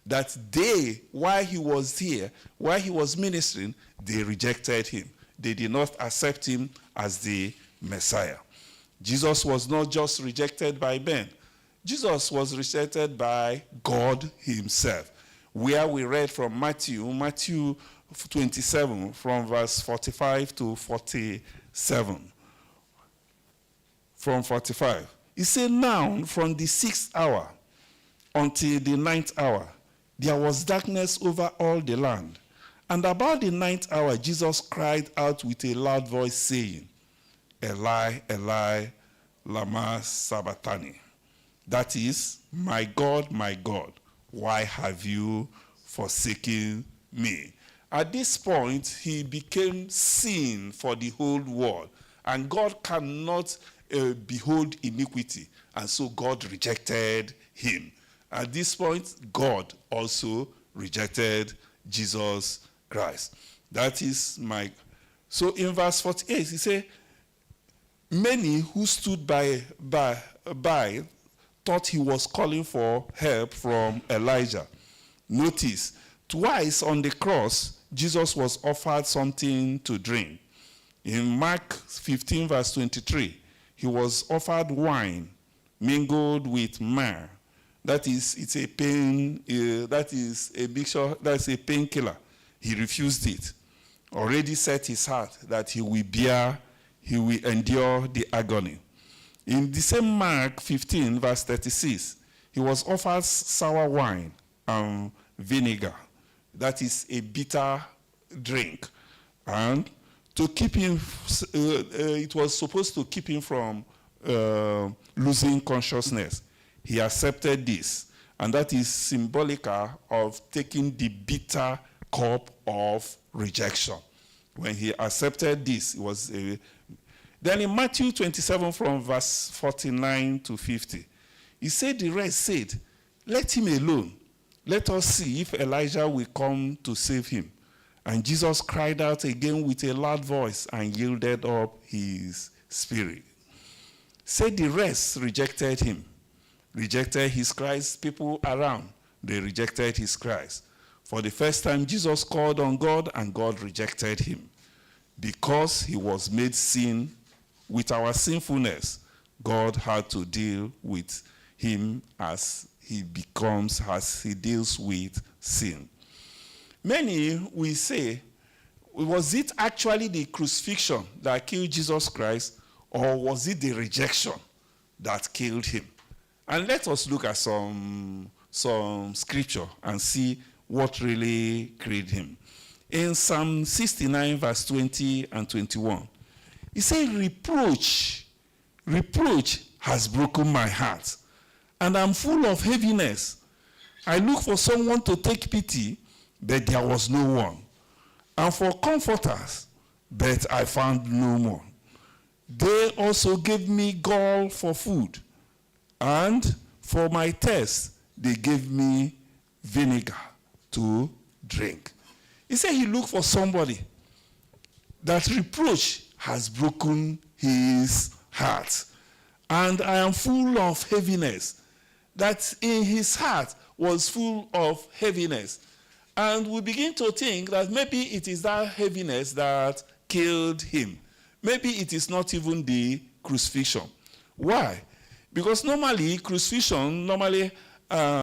that they, while he was here, while he was ministering, they rejected him. They did not accept him as the Messiah. Jesus was not just rejected by men. Jesus was rejected by God himself. Where we read from Matthew 27, from verse 45 to 47. From 45. He said, now from the 6th hour until the 9th hour, there was darkness over all the land. And about the 9th hour, Jesus cried out with a loud voice, saying, Eli, Eli, lama sabachthani. That is, my God, why have you forsaken me? At this point, he became sin for the whole world. And God cannot behold iniquity. And so God rejected him. At this point, God also rejected Jesus Christ. That is my... So in verse 48, he said, many who stood by thought he was calling for help from Elijah. Notice, twice on the cross, Jesus was offered something to drink. In Mark 15, verse 23, he was offered wine mingled with myrrh. That is, it's a pain. That is a mixture. That's a painkiller. He refused it. Already set his heart that he will endure the agony. In the same Mark 15, verse 36, he was offered sour wine and vinegar. That is a bitter drink. And to keep him, it was supposed to keep him from losing consciousness. He accepted this. And that is symbolic of taking the bitter cup of rejection. When he accepted this, it was a... Then in Matthew 27, from verse 49 to 50, he said, the rest said, let him alone. Let us see if Elijah will come to save him. And Jesus cried out again with a loud voice and yielded up his spirit. Said the rest rejected him, rejected his Christ. People around, they rejected his Christ. For the first time, Jesus called on God, and God rejected him. Because he was made sin with our sinfulness, God had to deal with him as he deals with sin. Many will say, was it actually the crucifixion that killed Jesus Christ, or was it the rejection that killed him? And let us look at some scripture and see what really killed him. In Psalm 69, verse 20 and 21, he said, reproach has broken my heart, and I'm full of heaviness. I looked for someone to take pity, but there was no one. And for comforters, but I found no more. They also gave me gall for food, and for my thirst, they gave me vinegar to drink. He said he looked for somebody. That reproach has broken his heart. And I am full of heaviness. That in his heart was full of heaviness. And we begin to think that maybe it is that heaviness that killed him. Maybe it is not even the crucifixion. Why? Because normally, crucifixion,